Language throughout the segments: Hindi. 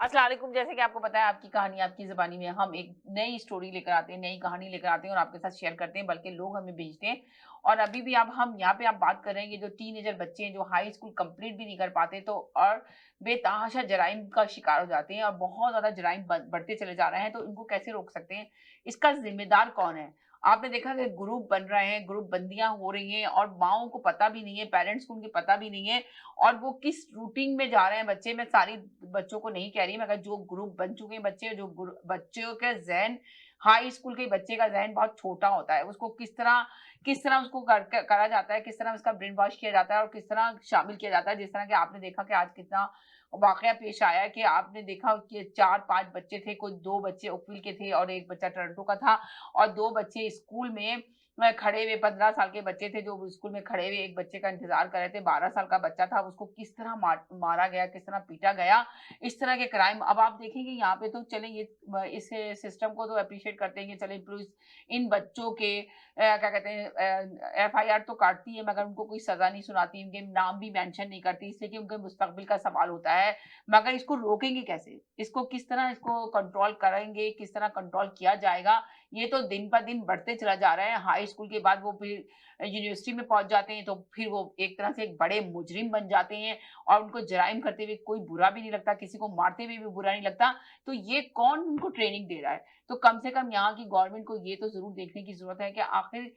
अस्सलाम वालेकुम। जैसे कि आपको पता है आपकी कहानी आपकी ज़बानी में हम एक नई स्टोरी लेकर आते हैं, नई कहानी लेकर आते हैं और आपके साथ शेयर करते हैं, बल्कि लोग हमें भेजते हैं। और अभी भी अब हम यहाँ पे आप बात कर रहे हैं, ये जो टीनेजर बच्चे हैं जो हाई स्कूल कंप्लीट भी नहीं कर पाते तो और बेतहाशा जराइम का शिकार हो जाते हैं और बहुत ज़्यादा जराइम बढ़ते चले जा रहे हैं, तो इनको कैसे रोक सकते हैं? इसका ज़िम्मेदार कौन है? आपने देखा कि ग्रुप बन रहे हैं, ग्रुप बंदियाँ हो रही हैं और माँओं को पता भी नहीं है, पेरेंट्स को उनके पता भी नहीं है और वो किस रूटीन में जा रहे हैं बच्चे। मैं सारी बच्चों को नहीं कह रही, मगर जो ग्रुप बन चुके हैं बच्चे, जो बच्चों के ज़हन हाई स्कूल के बच्चे का ज़हन बहुत छोटा होता है। उसको किस तरह उसको करा जाता है, किस तरह उसका ब्रेन वॉश किया जाता है और किस तरह शामिल किया जाता है। जिस तरह कि आपने देखा कि आज कितना वाक़या पेश आया है कि आपने देखा कि 4-5 बच्चे थे, कोई 2 बच्चे ओकविल के थे और 1 बच्चा टोरंटो का था और 2 बच्चे स्कूल में खड़े हुए 15 साल के बच्चे थे जो स्कूल में खड़े हुए एक बच्चे का इंतज़ार कर रहे थे, 12 साल का बच्चा था, उसको किस तरह मारा गया, किस तरह पीटा गया, इस तरह के क्राइम। अब आप देखेंगे यहाँ पे तो चलें ये इस सिस्टम को तो एप्रिशिएट करते हैं कि चलें पुलिस इन बच्चों के क्या कहते हैं एफआईआर तो काटती है मगर उनको कोई सज़ा नहीं सुनाती, उनके नाम भी मेंशन नहीं करती, इसलिए कि उनके मुस्तकबिल का सवाल होता है। मगर इसको रोकेंगे कैसे? इसको किस तरह इसको कंट्रोल करेंगे, किस तरह कंट्रोल किया जाएगा? ये तो दिन ब दिन बढ़ते चला जा रहा है। हाई स्कूल के बाद वो फिर यूनिवर्सिटी में पहुँच जाते हैं, तो फिर वो एक तरह से एक बड़े मुजरिम बन जाते हैं और उनको जराइम करते हुए कोई बुरा भी नहीं लगता, किसी को मारते हुए भी बुरा नहीं लगता। तो ये कौन उनको ट्रेनिंग दे रहा है? तो कम से कम यहाँ की गवर्नमेंट को ये तो ज़रूर देखने की ज़रूरत है कि आखिर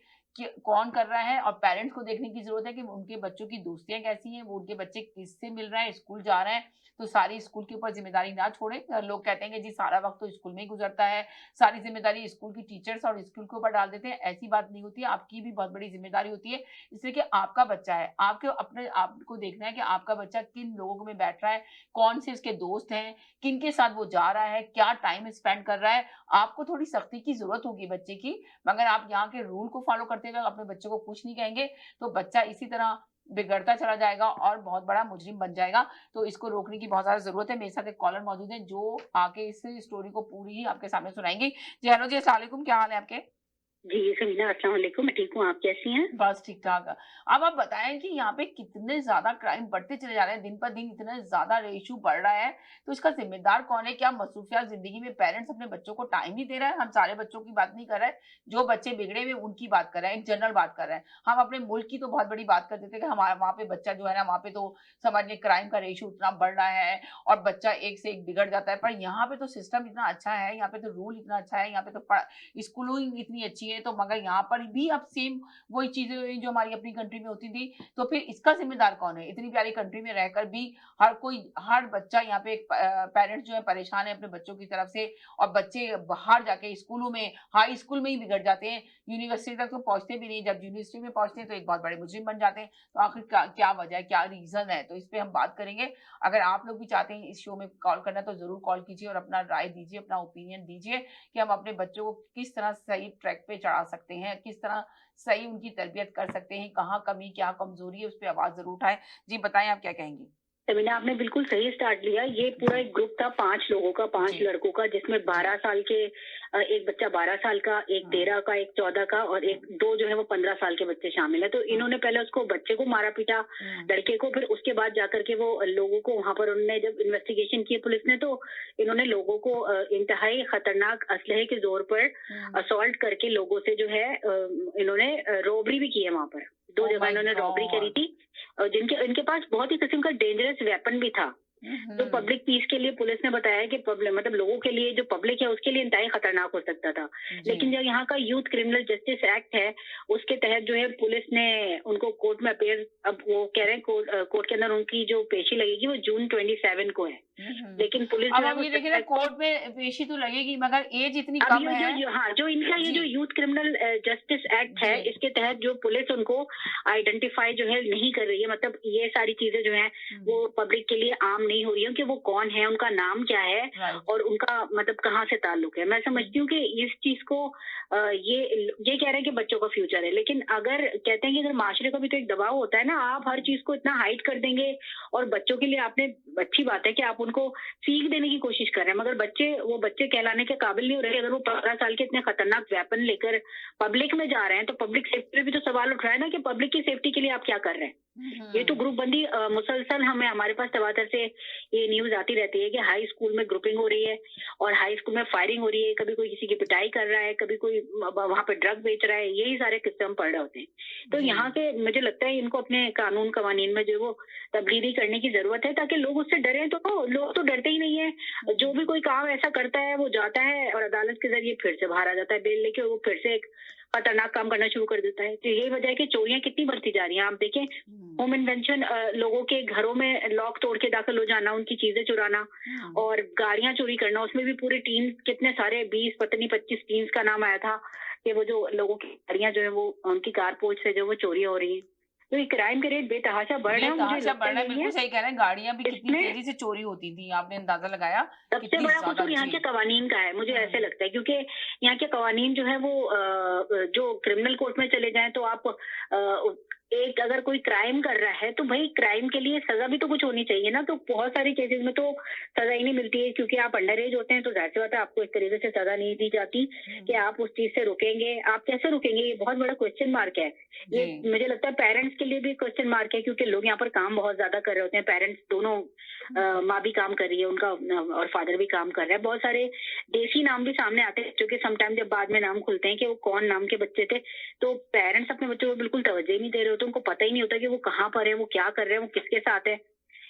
कौन कर रहा है और पेरेंट्स को देखने की ज़रूरत है कि उनके बच्चों की दोस्तियाँ कैसी हैं, वो उनके बच्चे किससे मिल रहे हैं, स्कूल जा रहे हैं, तो सारी स्कूल के ऊपर ज़िम्मेदारी ना छोड़ें। लोग कहते हैं कि जी सारा वक़्त तो स्कूल में ही गुज़रता है, सारी ज़िम्मेदारी स्कूल की टीचर्स और स्कूल के ऊपर डाल देते हैं, ऐसी बात नहीं होती है, आपकी भी बहुत बड़ी ज़िम्मेदारी होती है। इसलिए कि आपका बच्चा है, आपके अपने आपको देखना है कि आपका बच्चा किन लोगों में बैठ रहा है, कौन से उसके दोस्त हैं, किनके साथ वो जा रहा है, क्या टाइम स्पेंड कर रहा है। आपको थोड़ी सख्ती की ज़रूरत होगी बच्चे की, मगर आप यहाँ के रूल को फ़ॉलो करते हुए अपने बच्चे को कुछ नहीं कहेंगे, तो बच्चा इसी तरह बिगड़ता चला जाएगा और बहुत बड़ा मुजरिम बन जाएगा। तो इसको रोकने की बहुत ज़्यादा ज़रूरत है। मेरे साथ एक कॉलर मौजूद है जो आके इस स्टोरी को पूरी ही आपके सामने सुनाएँगी। जी, हेलो जी, अस्सलाम वालेकुम, क्या हाल है आपके? जी, समीना अस्सलाम वालेकुम, मैं ठीक हूँ, आप कैसी हैं? बस ठीक-ठाक। अब आप बताएँ कि यहाँ पे कितने ज़्यादा क्राइम बढ़ते चले जा रहे हैं, दिन पर दिन इतना ज़्यादा रेश्यो बढ़ रहा है, तो इसका ज़िम्मेदार कौन है? क्या मसरूफ़ियात ज़िंदगी में पेरेंट्स अपने बच्चों को टाइम नहीं दे रहे हैं? हम सारे बच्चों की बात नहीं कर रहे, जो बच्चे बिगड़े हुए उनकी बात कर रहे हैं, एक जनरल बात कर रहे हैं। हम अपने मुल्क की तो बहुत बड़ी बात कर देते हैं कि हमारा वहाँ पे बच्चा जो है ना, वहाँ पे तो समझ लें क्राइम का रेश्यो इतना बढ़ रहा है और बच्चा एक से एक बिगड़ जाता है। पर यहाँ पे तो सिस्टम इतना अच्छा है, यहाँ पे तो रूल इतना अच्छा है, यहाँ पे तो स्कूलिंग इतनी अच्छी है, तो मगर यहाँ पर भी अब सेम वही चीज़ें हुई जो हमारी अपनी कंट्री में होती थी, तो फिर इसका ज़िम्मेदार कौन है? इतनी प्यारी कंट्री में रहकर भी हर बच्चा यहाँ पे पेरेंट्स जो है परेशान है अपने बच्चों की तरफ से और बच्चे बाहर जाके स्कूलों में, हाई स्कूल में ही बिगड़ जाते हैं, यूनिवर्सिटी तक तो पहुँचते भी नहीं, जब यूनिवर्सिटी में पहुँचते हैं तो एक बहुत बड़े मुजरिम बन जाते हैं। तो आखिर क्या क्या वजह है, क्या रीज़न है? तो इस पे हम बात करेंगे। अगर आप लोग भी चाहते हैं इस शो में कॉल करना तो ज़रूर कॉल कीजिए और अपना राय दीजिए, अपना ओपिनियन दीजिए कि हम अपने बच्चों को किस तरह सही ट्रैक पे चढ़ा सकते हैं, किस तरह सही उनकी तरबियत कर सकते हैं, कहाँ कमी, क्या कमज़ोरी है, उस पे आवाज़ ज़रूर उठाएँ। जी, बताएँ आप क्या कहेंगी? समीना आपने बिल्कुल सही स्टार्ट लिया। ये पूरा एक ग्रुप था 5 लोगों का, 5 जी, लड़कों का जिसमें जी। 12 साल के एक बच्चा 12 साल का, एक हुँ, 13 का, एक 14 का और हुँ, एक 2 जो है वो 15 साल के बच्चे शामिल हैं। तो हुँ, इन्होंने पहले उसको बच्चे को मारा-पीटा, हुँ, लड़के को, फिर उसके बाद जाकर के वो लोगों को वहाँ पर उन्होंने जब इन्वेस्टिगेशन की पुलिस ने तो इन्होंने लोगों को इंतहाई खतरनाक असलहे के ज़ोर पर हुँ। असॉल्ट करके लोगों से जो है इन्होंने रॉबरी भी की है वहाँ पर। 2 ओह जगह माय इन्होंने रॉबरी करी गॉड! थी और जिनके इनके पास बहुत ही किस्म का डेंजरस वेपन भी था। हुँ, तो हुँ। पब्लिक पीस के लिए पुलिस ने बताया कि मतलब लोगों के लिए जो पब्लिक है उसके लिए इंतहाई खतरनाक हो सकता था। जी। लेकिन जो यहाँ का यूथ क्रिमिनल जस्टिस एक्ट है, उसके तहत जो है पुलिस ने उनको कोर्ट में अपीयर अब वो कह रहे हैं कोर्ट के अंदर उनकी जो पेशी लगेगी वो जून 27 को है। हुँ, हुँ। लेकिन पुलिस अब जो है हम वो ये देखिए ना 27 को कोर्ट में पेशी तो लगेगी मगर ऐज इतनी अब कम ये है। जो हाँ, जो इनका ये जी, जो यूथ क्रिमिनल जस्टिस एक्ट है, जी। इसके तहत जो पुलिस उनको आइडेंटिफ़ाई जो है नहीं कर रही है, मतलब ये सारी चीज़ें जो हैं, वो हुँ, पब्लिक के लिए आम नहीं हो रही हैं कि वो कौन है, उनका नाम क्या है राइट। और उनका मतलब कहाँ से ताल्लुक है। मैं हुँ, समझती हूँ कि इस चीज़ को ये कह रहे हैं कि बच्चों का फ्यूचर है, लेकिन अगर कहते हैं कि अगर माशरे का भी तो एक दबाव होता है ना, आप हर हुँ, चीज़ को इतना हाइड कर देंगे और बच्चों के लिए आपने अच्छी बात है कि आप उनको सीख देने की कोशिश कर रहे हैं, मगर वो बच्चे कहलाने के काबिल नहीं हो रहे। अगर वो 15 साल के इतने खतरनाक वेपन लेकर पब्लिक में जा रहे हैं, तो पब्लिक सेफ्टी पे भी तो सवाल उठ रहा है ना कि पब्लिक की सेफ्टी के लिए आप क्या कर रहे हैं। ये तो ग्रुप बंदी मुसलसल हमारे पास तबादर से ये न्यूज आती रहती है कि हाई स्कूल में ग्रुपिंग हो रही है और हाई स्कूल में फायरिंग हो रही है, कभी कोई किसी की पिटाई कर रहा है, कभी कोई वहां पे ड्रग बेच रहा है, यही सारे किस्से हम पढ़ रहे होते हैं। तो यहाँ के मुझे लगता है इनको अपने कानून कवानीन में जो वो तब्दीली करने की जरूरत है, ताकि लोग उससे डरे। तो लोग तो डरते ही नहीं है। जो भी कोई काम ऐसा करता है वो जाता है और अदालत के जरिए फिर से बाहर आ जाता है बेल लेके, वो फिर से एक खतरनाक काम करना शुरू कर देता है। तो यही वजह है कि चोरियां कितनी बढ़ती जा रही हैं। आप देखें, होम इन्वेंशन, लोगों के घरों में लॉक तोड़ के दाखिल हो जाना, उनकी चीजें चुराना और गाड़ियां चोरी करना, उसमें भी पूरे टीम, कितने सारे 20 पता नहीं 25 टीम्स का नाम आया था कि वो जो लोगों की गाड़ियां जो है वो उनकी कारपोर्ट से जो वो चोरी हो रही है। तो ये क्राइम के रेट बेतहाशा बढ़ रहे हैं। मुझे बेतहाशा लगता बढ़ रहा है, यही बिल्कुल है सही कह रहे हैं। गाड़ियां भी कितनी इसमें तेजी से चोरी होती थी, आपने अंदाजा लगाया सबसे कितनी बड़ा ज्यादा। कसूर यहाँ जी के कवानीन का है, मुझे ऐसे लगता है, क्योंकि यहाँ के कवानीन जो है वो जो क्रिमिनल कोर्ट में चले जाएं तो आप एक अगर कोई क्राइम कर रहा है तो भाई क्राइम के लिए सजा भी तो कुछ होनी चाहिए ना। तो बहुत सारी केसेस में तो सजा ही नहीं मिलती है, क्योंकि आप अंडर एज होते हैं, तो जाहिर सी बात है आपको इस तरीके से सजा नहीं दी जाती कि आप उस चीज से रुकेंगे। आप कैसे रुकेंगे, ये बहुत बड़ा क्वेश्चन मार्क है। ये मुझे लगता है पेरेंट्स के लिए भी क्वेश्चन मार्क है, क्योंकि लोग यहाँ पर काम बहुत ज्यादा कर रहे होते हैं। पेरेंट्स दोनों, माँ भी काम कर रही है उनका और फादर भी काम कर रहा है। बहुत सारे देसी नाम भी सामने आते हैं, जो कि समटाइम जब बाद में नाम खुलते हैं कि वो कौन नाम के बच्चे थे, तो पेरेंट्स अपने बच्चों को बिल्कुल तवज्जो ही नहीं दे रहे होते। उनको पता ही नहीं होता कि वो कहाँ पर है, वो क्या कर रहे हैं, वो किसके साथ है।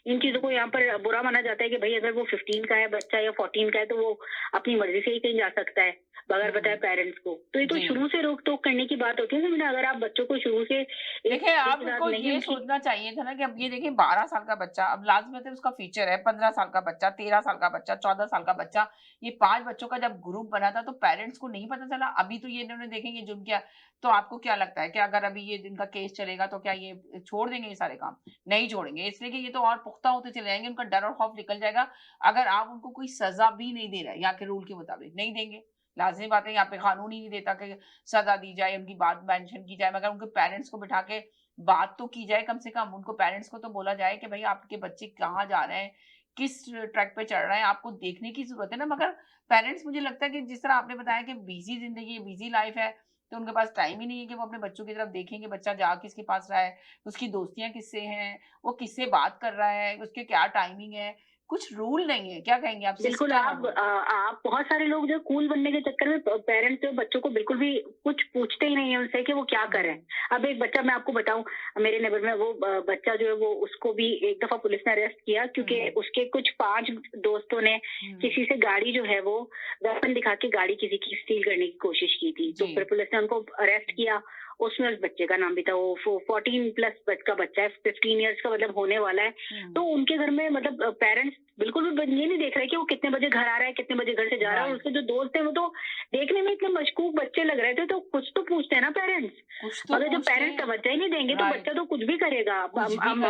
इन चीजों को यहाँ पर बुरा माना जाता है कि भाई अगर वो 15 का है बच्चा या 14 का है तो वो अपनी मर्जी से ही कहीं जा सकता है बगैर बताए पेरेंट्स को। तो ये तो शुरू से रोक टोक करने की बात होती है ना। अगर आप बच्चों को शुरू से देखिए, आपको ये सोचना चाहिए था ना कि अब ये देखिए 12 साल का बच्चा, अब लाजमत है उसका फ्यूचर है, 15 साल का बच्चा, 13 साल का बच्चा, 14 साल का बच्चा, ये 5 बच्चों का जब ग्रुप बना था तो पेरेंट्स को नहीं पता चला। अभी तो ये इन्होंने देखेंगे जुर्म किया। तो आपको क्या लगता है कि अगर अभी ये इनका केस चलेगा तो क्या ये छोड़ देंगे ये सारे काम? नहीं छोड़ेंगे, इसलिए कि ये तो और पुख्ता होते चले जाएंगे, उनका डर और खौफ निकल जाएगा। अगर आप उनको कोई सजा भी नहीं दे रहे यहाँ के रूल के मुताबिक, नहीं देंगे। लाजिमी बात है, यहाँ पे कानून ही नहीं देता कि सजा दी जाए, उनकी बात मेंशन की जाए, मगर उनके पेरेंट्स को बिठा के बात तो की जाए। कम से कम उनको, पेरेंट्स को तो बोला जाए कि भाई आपके बच्चे कहाँ जा रहे हैं, किस ट्रैक पे चढ़ रहे हैं, आपको देखने की जरूरत है ना। मगर पेरेंट्स, मुझे लगता है कि जिस तरह आपने बताया कि बिजी जिंदगी है, बिजी लाइफ है, तो उनके पास टाइम ही नहीं है कि वो अपने बच्चों की तरफ देखेंगे, बच्चा जा किसके पास रहा है, उसकी दोस्तियां किससे हैं, वो किससे बात कर रहा है, उसके क्या टाइमिंग है। कुछ रूल नहीं है। क्या कहेंगे आप? बिल्कुल। आप बहुत सारे लोग जो कूल बनने के चक्कर में पेरेंट्स जो बच्चों को बिल्कुल भी कुछ पूछते ही नहीं है उनसे कि वो क्या कर रहे हैं। अब एक बच्चा, मैं आपको बताऊं, मेरे नेबर में वो बच्चा जो है वो, उसको भी एक दफा पुलिस ने अरेस्ट किया, क्योंकि उसके कुछ 5 दोस्तों ने किसी से गाड़ी जो है वो वेपन दिखा के गाड़ी किसी की स्टील करने की कोशिश की थी। तो फिर पुलिस ने उनको अरेस्ट किया। उसमें उस बच्चे का नाम भी था, वो 14 प्लस का बच्चा है, 15 ईयर्स का मतलब होने वाला है। तो उनके घर में मतलब पेरेंट्स बिल्कुल भी ये नहीं देख रहे कि वो कितने बजे घर आ रहा है, कितने बजे घर से जा रहा है। और उसके जो दोस्त हैं वो तो देखने में इतने मशकूक बच्चे लग रहे थे, तो कुछ तो पूछते हैं ना पेरेंट्स। अगर जब पेरेंट्स तवज्जो ही नहीं देंगे तो बच्चा तो कुछ भी करेगा।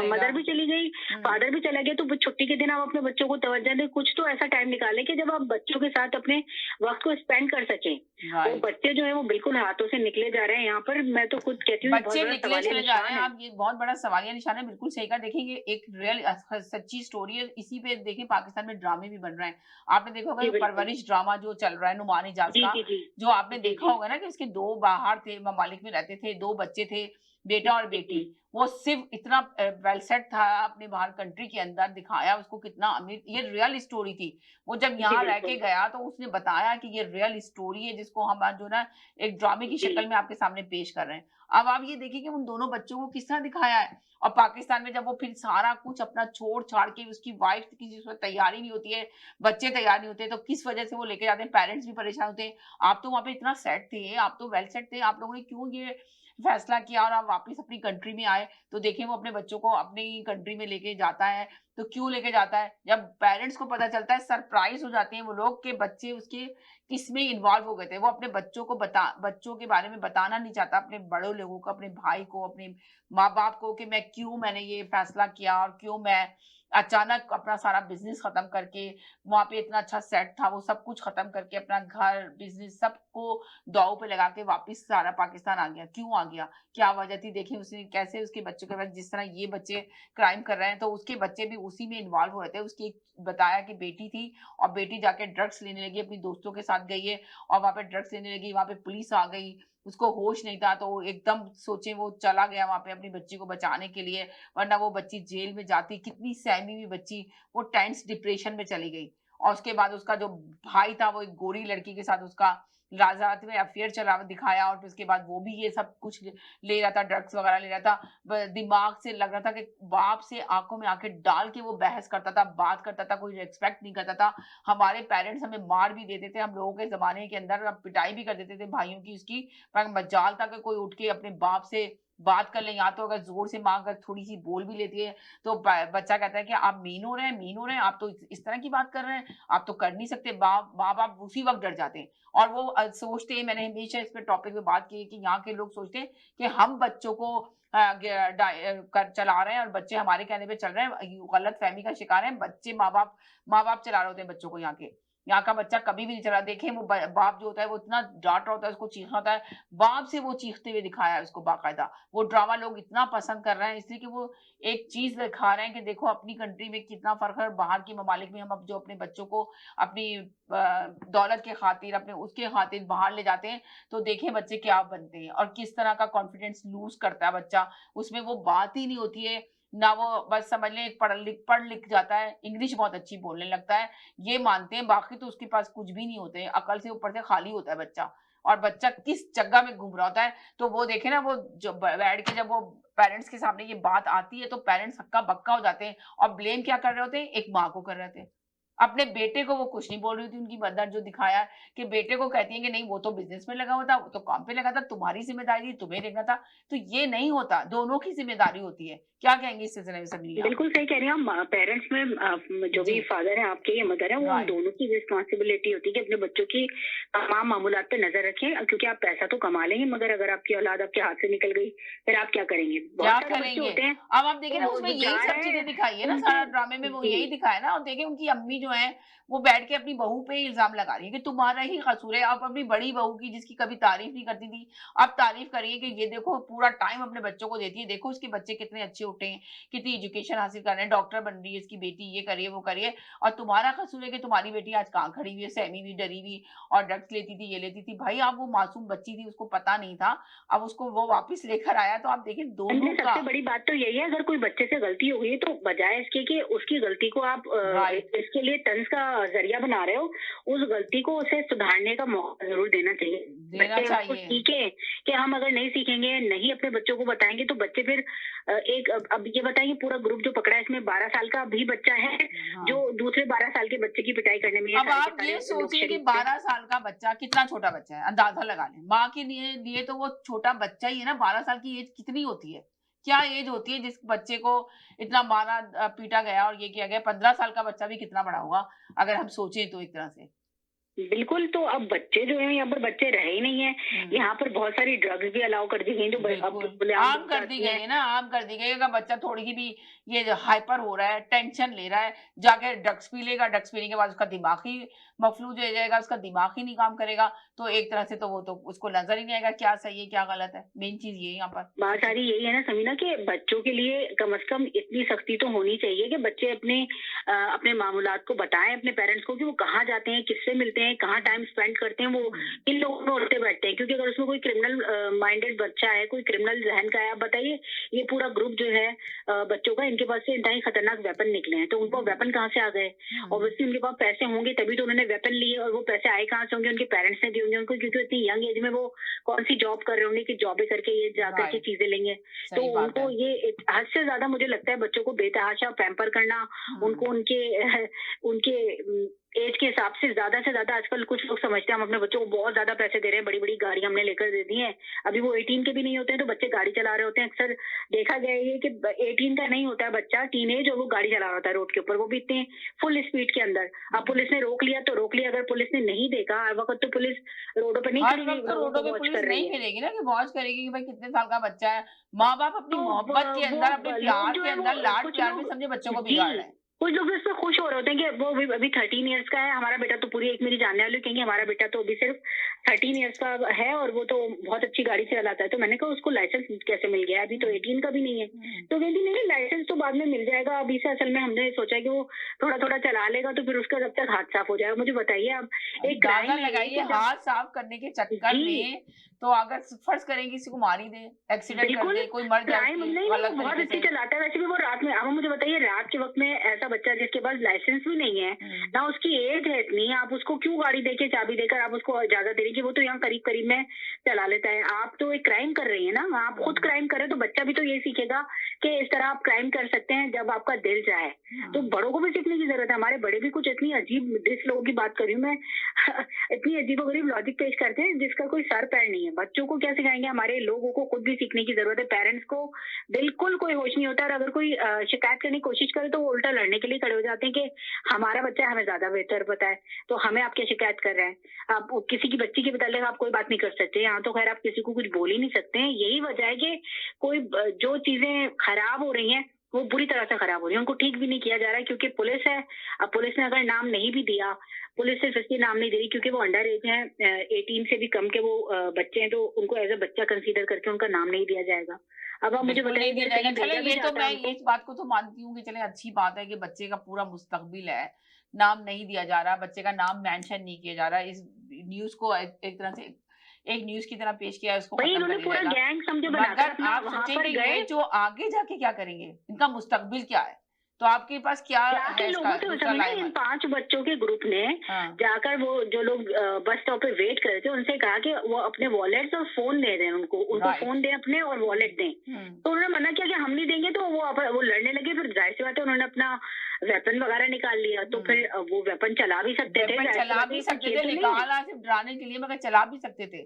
मदर भी चली गई, फादर भी चला गया, तो छुट्टी के दिन आप अपने बच्चों को तवज्जो दें। कुछ तो ऐसा टाइम निकाले कि जब आप बच्चों के साथ अपने वक्त को स्पेंड कर सके। वो बच्चे जो है वो बिल्कुल हाथों से निकले जा रहे हैं यहाँ पर। मैं तो खुद कहती हूँ बच्चे निकले चले जा रहे हैं। आप, ये बहुत बड़ा सवालिया निशान है। बिल्कुल सही कहा। देखिए, ये एक रियल सच्ची स्टोरी है। इसी पे देखिए पाकिस्तान में ड्रामे भी बन रहे हैं। आपने देखा होगा परवरिश ड्रामा जो चल रहा है नुमान इजाज का, जो आपने देखा होगा ना कि उसके 2 बाहर थे, ममालिक में रहते थे, 2 बच्चे थे, बेटा और बेटी। वो सिर्फ इतना वेल सेट था अपने बाहर कंट्री के अंदर, दिखाया उसको कितना अमीर। ये रियल स्टोरी थी। वो जब यहाँ रह के गया तो उसने बताया कि ये रियल स्टोरी है, जिसको हम आज जो ना एक ड्रामे की शक्ल में आपके सामने पेश कर रहे हैं। अब आप ये देखिए कि उन दोनों बच्चों को किस तरह दिखाया है। और पाकिस्तान में जब वो फिर सारा कुछ अपना छोड़ छाड़ के, उसकी वाइफ की जिसमें तैयारी नहीं होती है, बच्चे तैयार नहीं होते, तो किस वजह से वो लेके जाते हैं, पेरेंट्स भी परेशान होते हैं। आप तो वहां पे इतना सेट थे, आप तो वेल सेट थे, आप लोगों ने क्यों ये फैसला किया और आप वापस अपनी कंट्री में आए? तो देखिए, वो अपने बच्चों को अपनी कंट्री में लेके जाता है। तो क्यों लेके जाता है? जब पेरेंट्स को पता चलता है, सरप्राइज हो जाते हैं वो लोग कि बच्चे उसके किसमें इन्वॉल्व हो गए थे। वो अपने बच्चों के बारे में बताना नहीं चाहता अपने बड़े लोगों को, अपने भाई को, अपने माँ बाप को, कि मैंने ये फैसला किया और क्यों मैं अचानक अपना सारा बिजनेस खत्म करके, वहां पे इतना अच्छा सेट था, वो सब कुछ खत्म करके अपना घर, बिजनेस सबको दांव पे लगा के वापस सारा पाकिस्तान आ गया। क्यों आ गया? क्या वजह थी? देखिए उसने कैसे उसके बच्चों के बाद, जिस तरह ये बच्चे क्राइम कर रहे हैं, तो उसके बच्चे भी उसी में इन्वॉल्व हो रहे थे। उसकी एक बताया कि बेटी थी और बेटी जाके ड्रग्स लेने लगी, अपनी दोस्तों के साथ गई है और वहाँ पे ड्रग्स लेने लगी, वहाँ पे पुलिस आ गई, उसको होश नहीं था, तो वो एकदम सोचे वो चला गया वहाँ पे अपनी बच्ची को बचाने के लिए, वरना वो बच्ची जेल में जाती। कितनी सहमी हुई बच्ची, वो टेंस डिप्रेशन में चली गई। और उसके बाद उसका जो भाई था, वो एक गोरी लड़की के साथ उसका रात में अफेयर चला दिखाया, और फिर उसके बाद वो भी ये सब कुछ ले रहा था, ड्रग्स वगैरह ले रहा था। दिमाग से लग रहा था कि बाप से आंखों में आंखें डाल के वो बहस करता था, बात करता था, कोई रिस्पेक्ट नहीं करता था। हमारे पेरेंट्स हमें मार भी देते थे, हम लोगों के जमाने के अंदर पिटाई भी कर देते थे भाइयों की उसकी, पर मजाल था कि कोई उठ के अपने बाप से बात कर ले, या तो अगर जोर से माँ अगर थोड़ी सी बोल भी लेती है तो बच्चा कहता है कि आप मीन हो रहे हैं, मीन हो रहे हैं, आप तो इस तरह की बात कर रहे हैं, आप तो कर नहीं सकते। माँ बाप उसी वक्त डर जाते हैं। और वो सोचते हैं, मैंने हमेशा इस पे टॉपिक पे बात की है कि यहाँ के लोग सोचते हैं कि हम बच्चों को कर चला रहे हैं और बच्चे हमारे कहने पे चल रहे हैं, गलत फहमी का शिकार है। बच्चे माँ बाप चला रहे होते हैं बच्चों को। यहाँ का बच्चा कभी भी नहीं चला। देखें वो बाप जो होता है वो इतना डांट रहा होता है, उसको चीखना होता है, बाप से वो चीखते हुए दिखाया है उसको बाकायदा। वो ड्रामा लोग इतना पसंद कर रहे हैं इसलिए कि वो एक चीज दिखा रहे हैं कि देखो अपनी कंट्री में कितना फर्क है और बाहर के ममालिक में हम अब जो अपने बच्चों को अपनी दौलत के खातिर, अपने उसके खातिर बाहर ले जाते हैं, तो देखें बच्चे क्या बनते हैं और किस तरह का कॉन्फिडेंस लूज करता है बच्चा। उसमें वो बात ही नहीं होती है, ना वो बस समझ लें पढ़ लिख जाता है, इंग्लिश बहुत अच्छी बोलने लगता है, ये मानते हैं, बाकी तो उसके पास कुछ भी नहीं होते हैं, अकल से ऊपर से खाली होता है बच्चा। और बच्चा किस जगह में घूम रहा होता है, तो वो देखे ना, वो जो बैठ के जब वो पेरेंट्स के सामने ये बात आती है तो पेरेंट्स हक्का बक्का हो जाते हैं और ब्लेम क्या कर रहे होते हैं, एक माँ को कर रहे थे। अपने बेटे को वो कुछ नहीं बोल रही थी, उनकी मदर जो दिखाया कि बेटे को कहती है कि नहीं वो तो बिजनेस में लगा हुआ था, वो तो काम पे लगा था, तुम्हारी जिम्मेदारी तुम्हें देखना था। तो ये नहीं होता, दोनों की जिम्मेदारी होती है। क्या कहेंगे इस सिलसिले में समीरी आप? बिल्कुल सही कह रही हैं आप। पेरेंट्स में जो भी जी, फादर है आपके या मदर है, वो उन राइट। दोनों की रिस्पॉन्सिबिलिटी होती है कि अपने बच्चों की तमाम मामूलात पे नजर रखें, क्योंकि आप पैसा तो कमा लेंगे मगर अगर आपकी औलाद आपके हाथ से निकल गई फिर आप क्या करेंगे? बहुत क्या सारे बच्चे करेंगे? होते हैं अब आप देखें तो ना, वो उसमें जो यही जा सब रहे चीज़ें हैं दिखाई है ना, उनके सारा ड्रामे में वो जी यही दिखाया है ना। और देखें उनकी अम्मी जो है, वो बैठ के अपनी बहू पे इल्ज़ाम लगा रही है कि तुम्हारा ही कसूर है। आप अपनी बड़ी बहू की, जिसकी कभी तारीफ़ नहीं करती थी, आप तारीफ़ करिए कि ये देखो पूरा टाइम अपने बच्चों को देती है, देखो उसके बच्चे कितने अच्छे उठे हैं, कितनी एजुकेशन हासिल कर रहे हैं, डॉक्टर बन रही है इसकी बेटी, ये करिए, वो करिए। और तुम्हारा कसूर है कि तुम्हारी बेटी आज कहाँ खड़ी हुई है, सहमी हुई, डरी हुई और ड्रग्स लेती थी, ये लेती थी। भाई आप वो मासूम बच्ची थी, उसको पता नहीं था, अब उसको वो वापस लेकर आया, तो आप देखिए अंजलि, दोनों का। सबसे बड़ी बात तो यही है, अगर कोई बच्चे से गलती हो गई है तो बजाय इसके कि उसकी गलती को आप राइट, इसके लिए तंज का जरिया बना रहे हो, उस गलती को उसे सुधारने का मौका जरूर देना चाहिए। देना बच्चे उसको चाहिए। सीखे कि हम अगर नहीं सीखेंगे, नहीं अपने बच्चों को बताएंगे तो बच्चे फिर अब ये बताइए, पूरा ग्रुप जो पकड़ा है इसमें 12 साल का भी बच्चा है जो हाँ। दूसरे 12 साल के बच्चे की पिटाई करने में ये अब सारे के आप सारे ये लोग सोचिए कि शरीक थे। 12 साल का बच्चा कितना छोटा बच्चा है, अंदाजा लगा लें। माँ के लिए तो वो छोटा बच्चा ही है ना। 12 साल की एज कितनी होती है? क्या एज होती है जिस बच्चे को इतना मारा पीटा गया और ये किया गया? 15 साल का बच्चा भी कितना बड़ा होगा, अगर हम सोचें तो एक तरह से। बिल्कुल, तो अब बच्चे जो हैं यहाँ पर बच्चे रहे ही नहीं हैं। हुँ। यहाँ पर बहुत सारी ड्रग्स भी अलाउ कर दी गई हैं जो अब बिल्कुल, खुलेआम आम बेच कर दी जाती गई हैं। है ना, आम कर दी गई है। अगर बच्चा थोड़ी-सी भी ये जो हाइपर हो रहा है, टेंशन ले रहा है, जाके ड्रग्स पी लेगा, ड्रग्स पीने के बाद उसका दिमाग ही मफलूज हो जाएगा, उसका दिमाग ही नहीं काम करेगा, तो एक तरह से तो वो तो उसको नज़र ही नहीं आएगा क्या सही है, क्या गलत है। मेन चीज़ ये है यहाँ पर बात सबसे। सारी यही है ना समीना, कि बच्चों के लिए कम से कम इतनी सख्ती तो होनी चाहिए कि बच्चे अपने मामूलात को बताएं अपने पेरेंट्स को, कि वो कहाँ जाते हैं, किससे मिलते हैं, कहाँ टाइम स्पेंड करते हैं, वो हुँ, किन लोगों में उठते बैठते हैं। क्योंकि अगर उसमें कोई क्रिमिनल माइंडेड बच्चा है, कोई क्रिमिनल जहन का है, आप बताइए ये पूरा ग्रुप जो है बच्चों का, इनके पास से इंतहाई खतरनाक वेपन निकले हैं, तो उनको हुँ, वेपन कहाँ से आ गए? हुँ, ऑब्वियसली उनके पास पैसे होंगे तभी तो उन्होंने वेपन लिए, और वो पैसे आए कहाँ से होंगे? उनके पेरेंट्स ने दिए होंगे उनको, क्योंकि इतनी यंग एज में वो कौन सी जॉब कर रहे होंगे कि जॉबें करके ये जा करके राइट, चीजें लेंगे। तो सही बात उनको है। ये हद से ज्यादा मुझे लगता है बच्चों को बेतहाशा पैम्पर करना, हुँ, उनको उनके उनके एज के हिसाब से ज्यादा आजकल कुछ लोग समझते हैं हम अपने बच्चों को बहुत ज्यादा पैसे दे रहे हैं, बड़ी बड़ी गाड़ी हमने लेकर दे दी है, अभी वो 18 के भी नहीं होते हैं तो बच्चे गाड़ी चला रहे होते हैं। अक्सर देखा गया है ये कि 18 का नहीं होता है बच्चा, टीनेज, और वो गाड़ी चला रहा होता है रोड के ऊपर, वो भी इतने फुल स्पीड के अंदर। अब हुँ। पुलिस ने रोक लिया तो रोक लिया, अगर पुलिस ने नहीं देखा, हर वक्त तो पुलिस रोडों पर नहीं हर खड़ी हुई वक़्त तो लोगों रोडों को पे वॉच पुलिस कर रही नहीं है। फिरेगी ना कि वॉच करेगी कि भाई कितने साल का बच्चा है। माँ-बाप अपनी तो मोहब्बत के वो अंदर, अपने लोग प्यार जो के है वो अंदर, कुछ लाड-प्यार में लोग समझे बच्चों को जी बिगाड़ रहे हैं। कुछ लोग इस पे खुश हो रहे होते हैं कि वो अभी 13 इयर्स का है, हमारा बेटा तो पूरी एक मेरी जानने वाली कहेंगे हमारा बेटा तो अभी सिर्फ 13 इयर्स का है और वो तो बहुत अच्छी गाड़ी चलाता है। तो मैंने कहा उसको लाइसेंस कैसे मिल गया, अभी तो 18 का भी नहीं है। तो कहती नहीं लाइसेंस तो बाद में मिल जाएगा, अभी से असल में हमने सोचा कि वो थोड़ा थोड़ा चला लेगा तो फिर उसका जब तक हाथ साफ हो जाएगा। मुझे बताइए आप, एक अंदाजा क्राइम है ये लगाइए कि जब हाथ साफ करने के चक्कर जी में, तो अगर फर्ज करें किसी को मार ही दे, एक्सीडेंट कर बिल्कुल, दे, कोई मर जाए क्राइम उसकी नहीं, नहीं वो गलत बहुत तरीके अच्छी से। चलाता है वैसे भी वो रात में। अब मुझे बताइए रात के वक़्त में ऐसा बच्चा जिसके पास लाइसेंस भी नहीं है, ना उसकी एज है इतनी, आप उसको क्यों गाड़ी देके चाबी देकर आप उसको इजाज़त दे रही हैं कि वो तो यहाँ करीब-करीब में चला लेता है। आप तो एक क्राइम कर रही हैं ना, आप खुद क्राइम कर रहे हैं तो बच्चा भी तो यही सीखेगा कि इस तरह आप क्राइम कर सकते हैं जब आपका दिल चाहे। तो बड़ों को भी सीखने की ज़रूरत है। हमारे बड़े भी कुछ इतनी अजीब डिस लोगों की बात कर रही हूँ मैं इतनी अजीबो-गरीब लॉजिक पेश करते हैं जिसका कोई सर-पैर नहीं है। बच्चों को क्या सिखाएँगे? हमारे लोगों को खुद भी सीखने की ज़रूरत है। पेरेंट्स को बिल्कुल कोई होश नहीं होता और अगर कोई शिकायत करने की कोशिश करे तो वो उल्टा लड़ने के लिए खड़े हो जाते हैं कि हमारा बच्चा हमें ज़्यादा बेहतर पता है, तो हमें आप क्या शिकायत कर रहे हैं? आप किसी की बच्ची के मतलब आप कोई बात नहीं कर सकते। यहाँ तो खैर आप किसी को कुछ बोल ही नहीं सकते हैं। यही वजह है कि कोई जो चीज़ें खराब हो रही हैं, वो बुरी तरह से खराब हो रही है, उनको ठीक भी नहीं किया जा रहा है क्योंकि पुलिस है। अब पुलिस ने अगर नाम नहीं भी दिया, पुलिस सिर्फ इसलिए नाम नहीं दे रही क्योंकि वो अंडर एज हैं, 18 से भी कम के वो बच्चे हैं, तो उनको एज़ अ बच्चा कंसीडर करके उनका नाम नहीं दिया जाएगा। अब आप मुझे बिल्कुल नहीं बताइए दिया अगर जाएगा। कहीं चले भेजा भी ये तो जाता है मैं हमको इस बात को तो मानती हूँ कि चले अच्छी बात है कि बच्चे का पूरा मुस्तकबिल है, नाम नहीं दिया जा रहा, बच्चे का नाम मेंशन नहीं किया जा रहा। इस न्यूज़ को एक तरह से एक न्यूज़ की तरह पेश किया है, उसको वही खत्म कर इन्होंने दिया पूरा जाएगा। गैंग समझो बनाकर मगर अपना आप वहाँ सोचेंगे पर गए ये जो आगे जाके क्या करेंगे? इनका मुस्तकबिल क्या है? तो आपके पास क्या जाके है इसका लोगों से दूसरा समझे ना लाइन इन में? 5 बच्चों के ग्रुप ने हाँ, जाकर वो जो लोग बस स्टॉप पे वेट कर रहे थे उनसे कहा कि वो अपने वॉलेट्स और फ़ोन दे दें उनको, उनको राइट। फ़ोन दें अपने और वॉलेट दें। हुँ। तो उन्होंने मना किया कि हम नहीं देंगे तो वो लड़ने लगे फिर ज़ाहिर-सी बात है उन्होंने अपना वेपन वगैरह निकाल लिया। तो फिर हुँ। वो वेपन चला भी सकते थे, वेपन ज़ाहिर-सी चला बात है भी ये कोई सकते खेल थे, तो नहीं है। निकाला सिर्फ डराने के लिए, मगर चला भी सकते थे।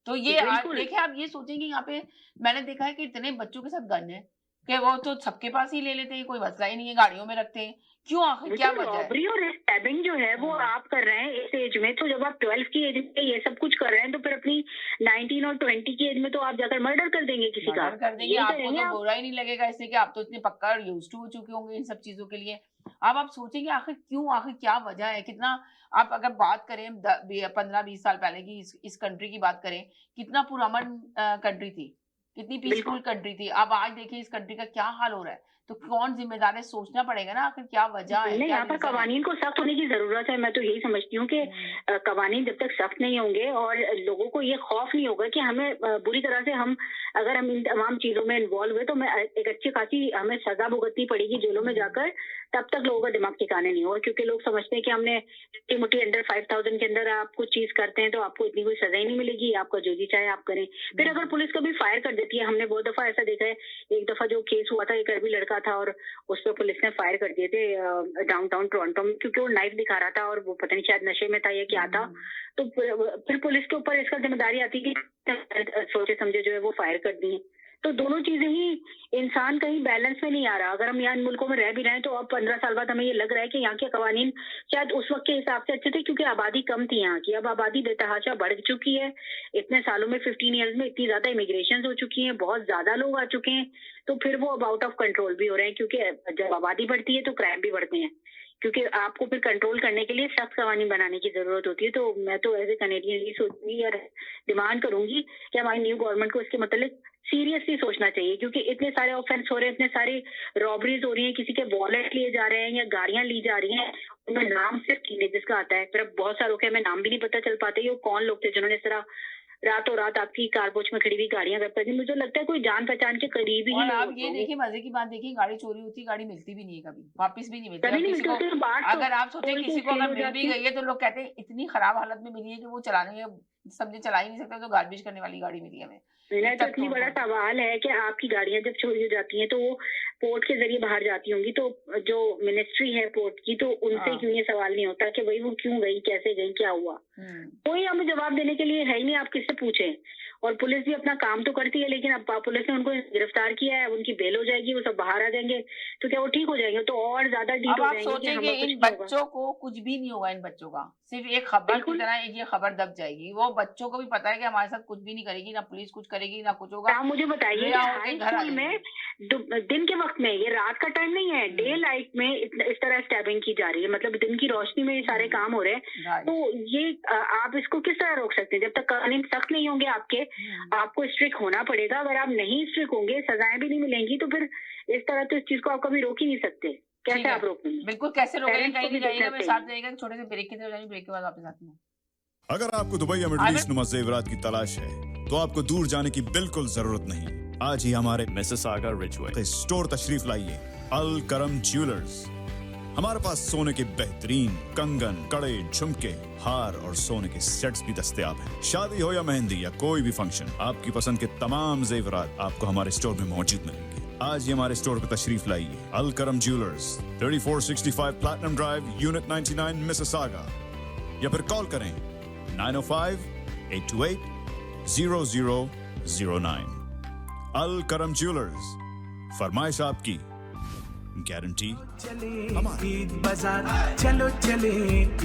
तो ये बिल्कुल। देखिए आप ये सोचेंगे यहाँ पे मैंने देखा है कि इतने बच्चों के साथ गन है, कि वो तो सबके पास ही ले लेते हैं, कोई मसला ही नहीं है, गाड़ियों में रखते हैं। क्यों आखिर क्या बिल्कुल, वजह है? रॉबरी और स्टैबिंग जो है वो हुँ। आप कर रहे हैं इस एज में, तो जब आप 12 की एज में ये सब कुछ कर रहे हैं तो फिर अपनी 19 और 20 की एज में तो आप जाकर मर्डर कर देंगे किसी का। मर्डर कर देंगे, यही आपको करेंगे तो आप। बुरा ही नहीं लगेगा इससे कि आप तो इतने पक्का यूज़्ड टू हो चुके होंगे इन सब चीज़ों के लिए। अब आप सोचेंगे आखिर क्यों, आखिर क्या वजह है? कितना आप अगर बात करें 15-20 साल पहले की इस कंट्री की बात करें, कितना पुरअमन कंट्री थी, कितनी बिल्कुल। पीसफुल कंट्री थी। अब आज देखिए इस कंट्री का क्या हाल हो रहा है। तो कौन ज़िम्मेदार है, सोचना पड़ेगा ना आखिर क्या वजह है, नहीं, क्या यहाँ पर रीज़न है? कवानीन को सख्त होने की ज़रूरत है। मैं तो यही समझती हूँ कि हुँ, कवानीन जब तक सख्त नहीं होंगे और लोगों को ये खौफ नहीं होगा कि हमें बुरी तरह से अगर हम इन तमाम चीज़ों में इन्वॉल्व हुए तो एक अच्छी खासी हमें सज़ा भुगतनी पड़ेगी जेलों में हुँ, जाकर, तब तक लोगों का दिमाग ठिकाने नहीं होगा क्योंकि लोग समझते हैं कि हमने छोटी-मोटी अंडर 5000 के अंदर आप कुछ चीज़ करते हैं तो आपको इतनी कोई सज़ा ही नहीं मिलेगी, आपका जो जी चाहे आप करें। फिर अगर हुँ, पुलिस कभी फायर कर देती है, हमने बहुत दफ़ा ऐसा देखा है, एक दफ़ा जो केस हुआ था, एक अरबी लड़का था और उस पे पुलिस ने फायर कर दिए थे डाउनटाउन टोरंटो में क्योंकि वो नाइफ दिखा रहा था और वो पता नहीं शायद नशे में था या क्या था। हुँ। तो फिर पुलिस के ऊपर इसका ज़िम्मेदारी आती है कि सोचे समझे जो है वो फायर कर दिए। तो दोनों चीज़ें ही इंसान कहीं बैलेंस में नहीं आ रहा। अगर हम यहाँ इन मुल्कों में रह भी रहे हैं तो अब 15 साल बाद हमें ये लग रहा है कि यहाँ के कवानीन शायद उस वक़्त के हिसाब से अच्छे थे क्योंकि आबादी कम थी यहाँ की। अब आबादी बेतहाशा बढ़ चुकी है। इतने सालों में 15 ईयर्स में इतनी ज़्यादा इमिग्रेशंस हो चुकी हैं, बहुत ज़्यादा लोग आ चुके हैं, तो फिर वो अब आउट ऑफ कंट्रोल भी हो रहे हैं क्योंकि जब आबादी बढ़ती है तो क्राइम भी बढ़ते हैं। क्योंकि आपको फिर कंट्रोल करने के लिए सख्त कवानीन बनाने की ज़रूरत होती है। तो मैं तो एज़ ए कैनेडियन यही सोचूँगी और डिमांड करूँगी कि हमारी न्यू गवर्नमेंट को इसके मतलब सीरियसली सोचना चाहिए क्योंकि इतने सारे ऑफेंस हो रहे हैं, इतने सारे रॉबरीज हो रही हैं, किसी के वॉलेट लिए जा रहे हैं या गाड़ियां ली जा रही हैं, उनमें नाम सिर्फ टीनेजर्स का आता है। फिर अब बहुत सारों के हमें नाम भी नहीं पता चल पाते ये कौन लोग थे जिन्होंने इस तरह रातों रात आपकी कारपोच में खड़ी हुई गाड़ियां करते थे। मुझे लगता है कोई जान पहचान के करीबी ही और लोग आप होते ये होंगे। देखिए मज़े की बात देखिए गाड़ी चोरी होती है, गाड़ी मिलती भी नहीं है कभी, वापस भी नहीं मिलती। कभी अब नहीं किसी मिलते को होते बाट तो अगर आप सोचिए खोल के किसी को सेल अगर हो मिल भी जाती है। गई है तो लोग कहते हैं इतनी खराब हालत में मिली है कि वो चलाने में समझे चला ही नहीं सकते तो गार्बेज करने वाली गाड़ी मिली हमें। मेरा तो इतना इतनी बड़ा तोड़-फोड़। सवाल है कि आपकी गाड़ियां जब चोरी हो जाती हैं तो वो पोर्ट के जरिए बाहर जाती होंगी तो जो मिनिस्ट्री है पोर्ट की तो उनसे हाँ। क्यों ये सवाल नहीं होता कि भाई वो क्यों गई, कैसे गई, क्या हुआ? कोई हमें जवाब देने के लिए है ही नहीं, आप किससे पूछें। और पुलिस भी अपना काम तो करती है, लेकिन अब पुलिस ने उनको गिरफ्तार किया है, उनकी बेल हो जाएगी, वो सब बाहर आ जाएंगे, तो क्या वो ठीक हो जाएंगे? तो और ज्यादा डीट अब हो आप जाएंगे कि सोचेंगे हमें कुछ इन नहीं होगा। बच्चों को कुछ भी नहीं होगा, इन बच्चों का सिर्फ एक खबर की बिल्कुल। तरह एक ये खबर दब जाएगी। वो बच्चों को भी पता है कि हमारे साथ कुछ भी नहीं करेगी, ना पुलिस कुछ करेगी, ना कुछ होगा। आप मुझे बताइए रिहा कि होके हाई घर आ स्कूल में जाएंगे। दिन के वक्त में, ये रात का टाइम नहीं है, डे लाइट में इस तरह स्टैबिंग की जा रही है, मतलब दिन की रोशनी में ये सारे काम हो रहे हैं। राइट। तो ये आप इसको किस तरह रोक सकते हैं? जब तक कानून सख्त नहीं होंगे आपके, आपको स्ट्रिक्ट होना पड़ेगा। अगर आप नहीं स्ट्रिक्ट होंगे, सजाएं भी नहीं मिलेंगी, तो फिर इस तरह तो इस चीज को आप कभी रोक ही नहीं सकते। ठीक कैसे है, आप रोकेंगे? बिल्कुल कैसे रोकेंगे, पेरेंट्स कहीं को भी नहीं जाइएगा, देखना मेरे चाहिए। साथ रहिएगा। छोटे से ब्रेक की तरफ जाएंगे, ब्रेक के बाद वापस आते हैं। अगर आपको दुबई या मिडिल ईस्ट नुमा जेवरात की तलाश है, तो आपको दूर जाने की बिल्कुल जरूरत नहीं। आज ही हमारे मिसिसागा रिचवे स्टोर तशरीफ लाइए, अल करम ज्वेलर्स। हमारे पास सोने के बेहतरीन कंगन, कड़े, झुमके, हार और सोने के सेट्स भी दस्तयाब हैं। शादी हो या मेहंदी या कोई भी फंक्शन, आपकी पसंद के तमाम जेवरात आपको हमारे स्टोर में मौजूद मिलेंगे। आज ही हमारे स्टोर पर तशरीफ लाइए, अल करम jewellers, 3465 platinum drive, unit 99, Mississauga. या फिर कॉल करें 905-828-0009। अल करम ज्वेलर्स, फरमाइश आपकी, गारंटी चले ईद बाजार, चलो चले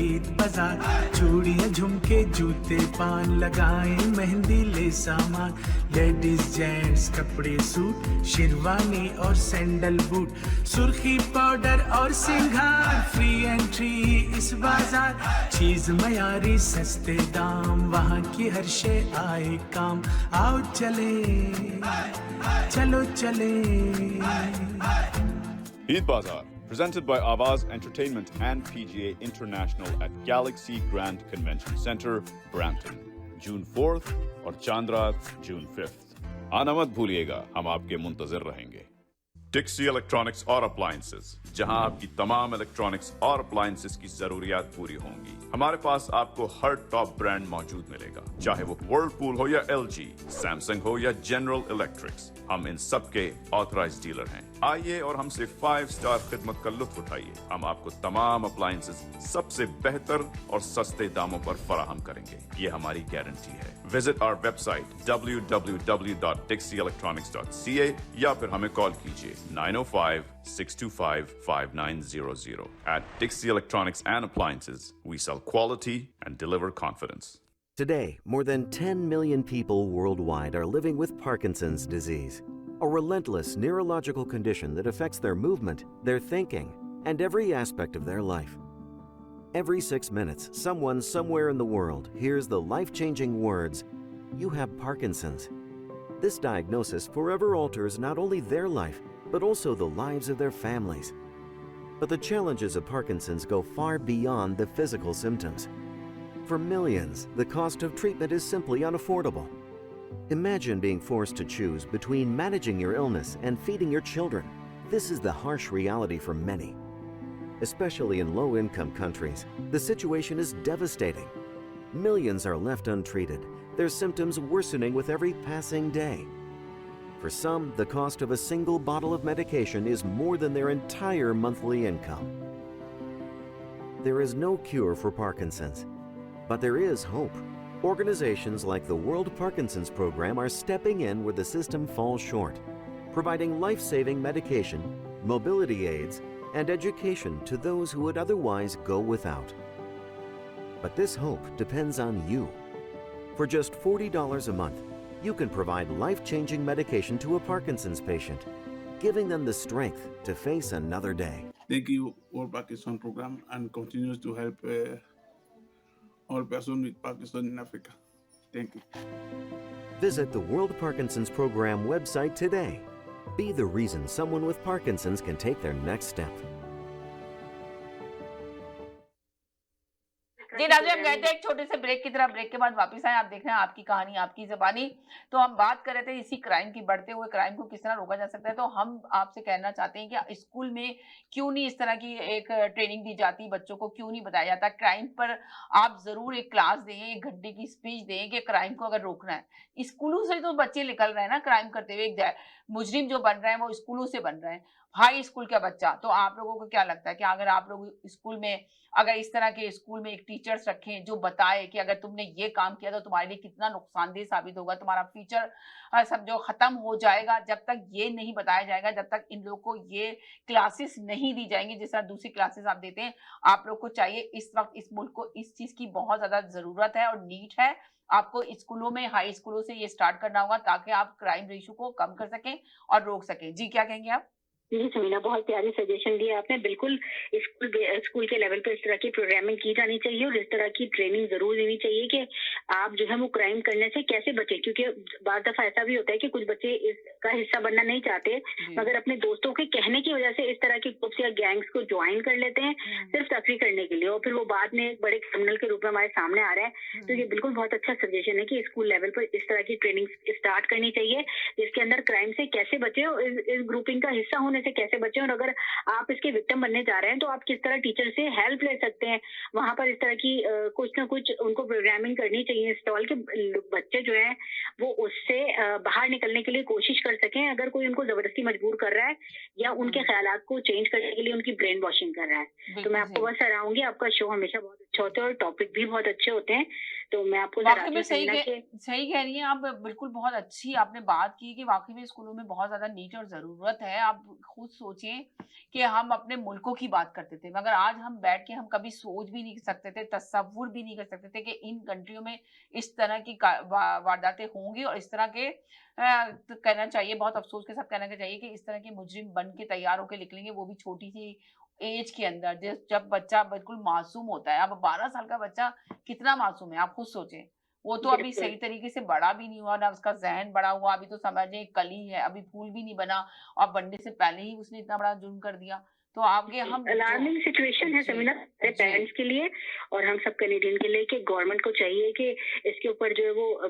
ईद बाजार। चूड़ियां, झुमके, जूते, पान लगाए, मेहंदी ले सामान। लेडीज जेंट्स कपड़े, सूट, शेरवानी और सैंडल बूट, सुर्खी पाउडर और सिंगार, फ्री एंट्री इस बाजार। चीज मयारी, सस्ते दाम, वहाँ की हर शे आए काम। आओ चले, चलो चले। Eid Bazaar, presented by Avaz Entertainment and PGA International at Galaxy Grand Convention Center, Brampton, June 4th और चांदरात June 5th। आना मत भूलिएगा, हम आपके मुंतजर रहेंगे। Dixie Electronics और Appliances, जहां आपकी तमाम इलेक्ट्रॉनिक्स और अप्लायंसेस की जरूरियात पूरी होंगी। हमारे पास आपको हर टॉप ब्रांड मौजूद मिलेगा, चाहे वो व्हर्लपूल हो या LG, सैमसंग हो या जनरल इलेक्ट्रिक्स। हम इन सब के ऑथराइज्ड डीलर हैं। आइए और हमसे 5 स्टार खिदमत का लुत्फ उठाइए। हम आपको तमाम अप्लायंसेस सबसे बेहतर और सस्ते दामों पर फराहम करेंगे, ये हमारी गारंटी है। विजिट आवर वेबसाइट www.dixieelectronics.ca या फिर हमें कॉल कीजिए 905-625-5900. At Dixie Electronics and Appliances, we sell quality and deliver confidence. Today, more than 10 million people worldwide are living with Parkinson's disease, a relentless neurological condition that affects their movement, their thinking, and every aspect of their life. Every 6 minutes, someone somewhere in the world hears the life-changing words, "You have Parkinson's." This diagnosis forever alters not only their life, but also the lives of their families. But the challenges of Parkinson's go far beyond the physical symptoms. For millions, the cost of treatment is simply unaffordable. Imagine being forced to choose between managing your illness and feeding your children. This is the harsh reality for many. Especially in low-income countries, the situation is devastating. Millions are left untreated, their symptoms worsening with every passing day. For some, the cost of a single bottle of medication is more than their entire monthly income. There is no cure for Parkinson's, but there is hope. Organizations like the World Parkinson's Program are stepping in where the system falls short, providing life-saving medication, mobility aids, and education to those who would otherwise go without. But this hope depends on you. For just $40 a month, you can provide life-changing medication to a Parkinson's patient, giving them the strength to face another day. Thank you, World Parkinson Program, and continues to help all persons with Parkinson in Africa. Thank you. Visit the World Parkinson's Program website today. Be the reason someone with Parkinson's can take their next step. जी नाज़रीन, हम गए थे एक छोटे से ब्रेक की तरफ। ब्रेक के बाद वापस आए। आप देख रहे हैं आपकी कहानी आपकी ज़बानी। तो हम बात कर रहे थे इसी क्राइम की, बढ़ते हुए क्राइम को किस तरह रोका जा सकता है। तो हम आपसे कहना चाहते हैं कि स्कूल में क्यों नहीं इस तरह की एक ट्रेनिंग दी जाती, बच्चों को क्यों नहीं बताया जाता। क्राइम पर आप जरूर एक क्लास दें, 1 घंटे की स्पीच दें कि क्राइम को अगर रोकना है। स्कूलों से तो बच्चे निकल रहे हैं ना क्राइम करते हुए। मुजरिम जो बन रहे हैं वो स्कूलों से बन रहे हैं। हाई स्कूल का बच्चा, तो आप लोगों को क्या लगता है कि अगर आप लोग स्कूल में, अगर इस तरह के स्कूल में एक टीचर्स रखें जो बताए कि अगर तुमने ये काम किया तो तुम्हारे लिए कितना नुकसानदेह साबित होगा, तुम्हारा फ्यूचर सब जो खत्म हो जाएगा, जब तक ये नहीं बताया जाएगा, जब तक इन लोग को ये क्लासेस नहीं दी जाएंगी जिस तरह दूसरी क्लासेस आप देते हैं, आप लोग को चाहिए इस वक्त इस मुल्क को इस चीज की बहुत ज्यादा जरूरत है और नीड है। आपको स्कूलों में, हाई स्कूलों से ये स्टार्ट करना होगा ताकि आप क्राइम रेशियो को कम कर सकें और रोक सकें। जी, क्या कहेंगे आप? जी समीना, बहुत प्यारी सजेशन दी आपने। बिल्कुल स्कूल के लेवल पर इस तरह की प्रोग्रामिंग की जानी चाहिए और इस तरह की ट्रेनिंग जरूर देनी चाहिए कि आप जो है वो क्राइम करने से कैसे बचे, क्योंकि बार दफा ऐसा भी होता है कि कुछ बच्चे इसका हिस्सा बनना नहीं चाहते मगर अपने दोस्तों के कहने की वजह से इस तरह के ग्रुप्स या गैंग्स को ज्वाइन कर लेते हैं सिर्फ तफरीह करने के लिए, और फिर वो बाद में एक बड़े क्रिमिनल के रूप में हमारे सामने आ रहा है। तो ये बिल्कुल बहुत अच्छा सजेशन है कि स्कूल लेवल पर इस तरह की ट्रेनिंग स्टार्ट करनी चाहिए जिसके अंदर क्राइम से कैसे बचे और इस ग्रुपिंग का हिस्सा होने से कैसे बचे, और अगर आप इसके विक्टिम बनने जा रहे हैं तो आप किस तरह टीचर से हेल्प ले सकते हैं। वहां पर इस तरह की कुछ ना कुछ उनको प्रोग्रामिंग करनी चाहिए इंस्टॉल के बच्चे जो हैं वो उससे बाहर निकलने के लिए कोशिश कर सकें। अगर कोई उनको जबरदस्ती मजबूर कर रहा है या उनके ख्यालात को चेंज करने के लिए उनकी ब्रेन वॉशिंग कर रहा है, तो मैं आपको बस सराहूंगी। आपका शो हमेशा बहुत अच्छा होता है और टॉपिक भी बहुत अच्छे होते हैं, तो मैं आपको वाकई में सही कह रही हैं आप, बिल्कुल बहुत अच्छी आपने बात की कि वाकई में स्कूलों में बहुत ज्यादा नीड और जरूरत है। आप खुद सोचें कि हम अपने मुल्कों की बात करते थे मगर आज हम बैठ के हम कभी सोच भी नहीं सकते थे, तसव्वुर भी नहीं कर सकते थे कि इन कंट्रियों में इस तरह की वारदातें होंगी और इस तरह के तो कहना चाहिए, बहुत अफसोस के साथ कहना चाहिए कि इस तरह के मुजरिम बन के तैयार होकर निकलेंगे, वो भी छोटी सी एज के अंदर, जब बच्चा बिल्कुल मासूम होता है। अब 12 साल का बच्चा कितना मासूम है, आप खुद सोचें। वो तो अभी सही तरीके से बड़ा भी नहीं हुआ, ना उसका ज़हन बड़ा हुआ, अभी तो समझें कली है, अभी फूल भी नहीं बना और बनने से पहले ही उसने इतना बड़ा जुर्म कर दिया। तो आगे हम अलार्मिंग सिचुएशन है समीना सारे पेरेंट्स के लिए और हम सब कैनेडियन के लिए कि गवर्नमेंट को चाहिए कि इसके ऊपर जो है वो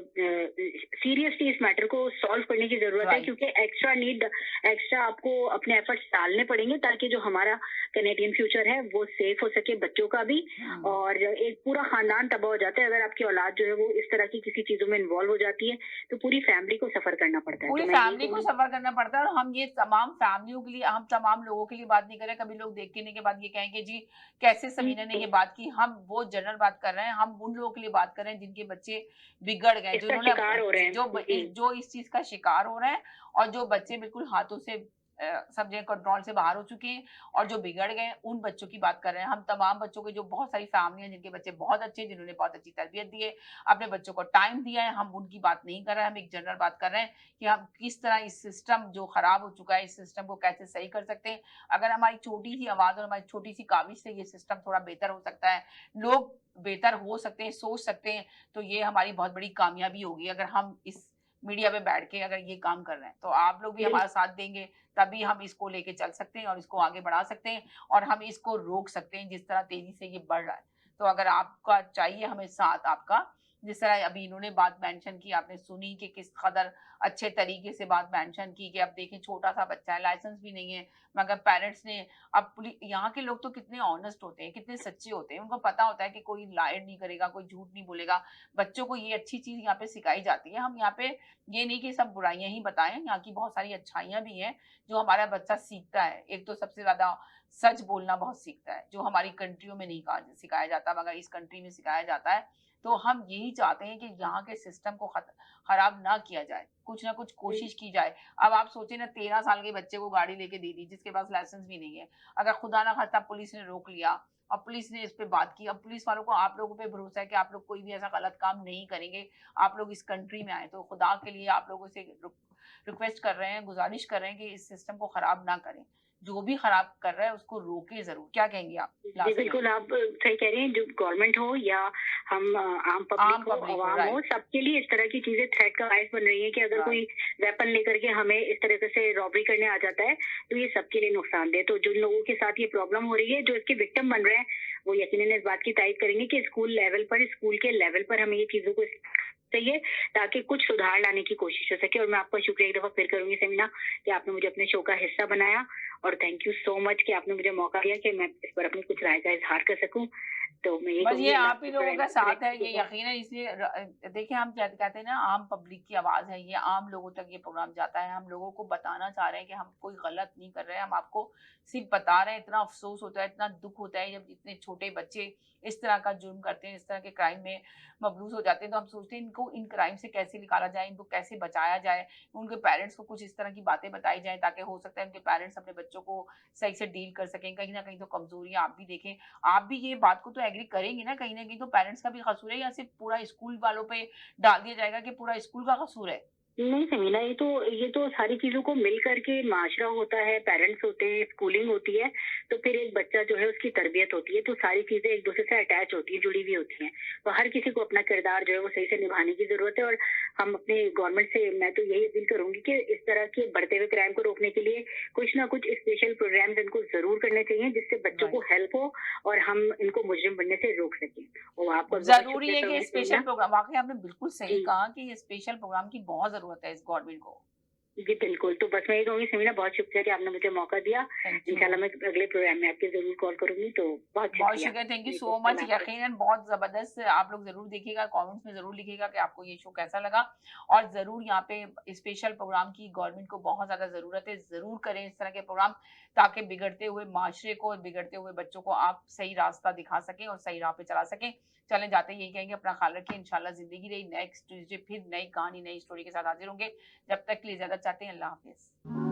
सीरियसली इस मैटर को सॉल्व करने की जरूरत है, क्योंकि एक्स्ट्रा आपको अपने एफर्ट्स डालने पड़ेंगे ताकि जो हमारा कैनेडियन फ्यूचर है वो सेफ हो सके, बच्चों का भी, और एक पूरा खानदान तबाह हो जाता है अगर आपकी औलाद जो है वो इस तरह की किसी चीजों में इन्वॉल्व हो जाती है, तो पूरी फैमिली को सफर करना पड़ता है। पूरी फैमिली को सफर करना पड़ता है और हम ये तमाम फैमिलियों के लिए, हम तमाम लोगों के लिए बात नहीं कर रहे। कभी लोग देखने के बाद ये कहेंगे जी कैसे समीना ने ये बात की, हम वो जनरल बात कर रहे हैं, हम उन लोगों के लिए बात कर रहे हैं जिनके बच्चे बिगड़ गए, जो इस चीज का शिकार हो रहे हैं और जो बच्चे बिल्कुल हाथों से समझे कंट्रोल से बाहर हो चुके हैं और जो बिगड़ गए, उन बच्चों की बात कर रहे हैं। हम तमाम बच्चों के, जो बहुत सारी फैमिलियां जिनके बच्चे बहुत अच्छे, जिन्होंने बहुत अच्छी तरबियत दी है, अपने बच्चों को टाइम दिया है, हम उनकी बात नहीं कर रहे हैं। हम एक जनरल बात कर रहे हैं कि हम किस तरह इस सिस्टम जो खराब हो चुका है, इस सिस्टम को कैसे सही कर सकते हैं। अगर हमारी छोटी सी आवाज और हमारी छोटी सी काविश से ये सिस्टम थोड़ा बेहतर हो सकता है, लोग बेहतर हो सकते हैं, सोच सकते हैं, तो ये हमारी बहुत बड़ी कामयाबी होगी। अगर हम इस मीडिया पे बैठ के अगर ये काम कर रहे हैं तो आप लोग भी हमारा साथ देंगे, तभी हम इसको लेके चल सकते हैं और इसको आगे बढ़ा सकते हैं और हम इसको रोक सकते हैं जिस तरह तेजी से ये बढ़ रहा है। तो अगर आपका चाहिए हमें साथ आपका, जिस तरह अभी इन्होंने बात मेंशन की, आपने सुनी कि किस कदर अच्छे तरीके से बात मेंशन की कि अब देखें छोटा सा बच्चा है, लाइसेंस भी नहीं है, मगर पेरेंट्स ने, अब यहाँ के लोग तो कितने ऑनेस्ट होते हैं, कितने सच्चे होते हैं, उनको पता होता है कि कोई लायर नहीं करेगा, कोई झूठ नहीं बोलेगा। बच्चों को ये अच्छी चीज यहाँ पे सिखाई जाती है। हम यहाँ पे ये नहीं कि सब बुराइयां ही बताएं, यहाँ की बहुत सारी अच्छाइयां भी हैं जो हमारा बच्चा सीखता है। एक तो सबसे ज्यादा सच बोलना बहुत सीखता है, जो हमारी कंट्रियों में नहीं सिखाया जाता मगर इस कंट्री में सिखाया जाता है। तो हम यही चाहते हैं कि यहाँ के सिस्टम को खराब ना किया जाए, कुछ ना कुछ कोशिश की जाए। अब आप सोचे ना, 13 साल के बच्चे को गाड़ी लेके दे दी जिसके पास लाइसेंस भी नहीं है, अगर खुदा ना खास्ता पुलिस ने रोक लिया और पुलिस ने इस पे बात की, अब पुलिस वालों को आप लोगों पे भरोसा है कि आप लोग कोई भी ऐसा गलत काम नहीं करेंगे, आप लोग इस कंट्री में आए, तो खुदा के लिए आप लोगों से रिक्वेस्ट कर रहे हैं, गुजारिश कर रहे हैं कि इस सिस्टम को खराब ना करें, जो भी खराब कर रहा है उसको रोके जरूर। क्या कहेंगे आप? बिल्कुल आप सही कह रहे हैं, जो गवर्नमेंट हो या हम आम पब्लिक हो, आवाम हो, सबके लिए इस तरह की चीजें थ्रेट का बायस बन रही है कि अगर कोई वेपन लेकर के हमें इस तरीके से रॉबरी करने आ जाता है तो ये सबके लिए नुकसानदेह। तो जिन लोगों के साथ ये प्रॉब्लम हो रही है, जो इसके विक्टिम बन रहे हैं, वो यकीनन इस बात की तायद करेंगे कि स्कूल के लेवल पर हमें ये चीजों को चाहिए ताकि कुछ सुधार लाने की कोशिश हो सके। और मैं आपका शुक्रिया एक दफा फिर करूंगी समीना कि आपने मुझे अपने शो का हिस्सा बनाया, और थैंक यू सो मच कि आपने मुझे मौका दिया कि मैं इस पर अपनी कुछ राय का इजहार कर सकूं। तो मैं ये बस कहूंगी ये अल्लाह आप ही लोगों का आपको साथ है, ये करेक्ट यकीनन, इसलिए देखिए हम क्या कहते हैं ना, आम पब्लिक की आवाज़ है ये, आम लोगों तक ये प्रोग्राम जाता है। हम लोगों को बताना चाह रहे हैं कि हम कोई गलत नहीं कर रहे हैं, हम आपको सिर्फ बता रहे हैं। इतना अफसोस होता है, इतना दुख होता है जब इतने छोटे बच्चे इस तरह का जुर्म करते हैं, इस तरह के क्राइम में मबलूस हो जाते हैं। तो हम सोचते हैं इनको इन क्राइम से कैसे निकाला जाए, इनको कैसे बचाया जाए, उनके पेरेंट्स को कुछ इस तरह की बातें बताई जाए ताकि हो सकता है उनके पेरेंट्स अपने बच्चों को सही से डील कर सकें। कहीं ना कहीं तो कमजोरियां आप भी देखें, आप भी ये बात को तो एग्री करेंगे ना कहीं तो पेरेंट्स का भी कसूर है, या सिर्फ पूरा स्कूल वालों पे डाल दिया जाएगा कि पूरा स्कूल का कसूर है? नहीं समीना, ये तो सारी चीजों को मिल करके माशरा होता है, पेरेंट्स होते हैं, स्कूलिंग होती है, तो फिर एक बच्चा जो है उसकी तरबियत होती है, तो सारी चीजें एक दूसरे से अटैच होती है, जुड़ी हुई होती हैं। तो हर किसी को अपना किरदार जो है वो सही से निभाने की जरूरत है। और हम अपने गवर्नमेंट से मैं तो यही अपील करूंगी कि इस तरह के बढ़ते हुए क्राइम को रोकने के लिए कुछ ना कुछ स्पेशल प्रोग्राम्स इनको जरूर करने चाहिए, जिससे बच्चों को हेल्प हो और हम इनको मुजरिम बनने से रोक सकें। और आपको जरूरी है कि स्पेशल प्रोग्राम, वाकई आपने बिल्कुल सही जी। कहा कि ये स्पेशल प्रोग्राम की बहुत जरूरत है इस गवर्नमेंट को। जी बिल्कुल, तो बस मैं ये कहूँगी समीना, बहुत शुक्रिया कि आपने मुझे मौका दिया। थैंक यू, इंशाल्लाह मैं अगले प्रोग्राम में आपके जरूर कॉल करूंगी, तो बहुत बहुत शुक्रिया। शुक्रिया, thank you ji, so much. अल्लाह हाफ़िज़। यकीनन बहुत जबरदस्त, आप लोग जरूर देखिएगा, कमेंट्स में जरूर लिखिएगा कि आपको ये शो कैसा लगा। और जरूर यहाँ पे स्पेशल प्रोग्राम की गवर्नमेंट को बहुत ज्यादा जरूरत है, जरूर करें इस तरह के प्रोग्राम ताकि बिगड़ते हुए माशरे को और बिगड़ते हुए बच्चों को आप सही रास्ता दिखा सकें और सही राह पे चला सकें। चलें जाते यही कहेंगे, अपना ख्याल रखिए, इंशाल्लाह जिंदगी रही। नेक्स्ट ट्यूसडे फिर नई कहानी नई स्टोरी के साथ हाजिर होंगे। जब तक के लिए ज्यादा चाहते हैं, अल्लाह हाफिज।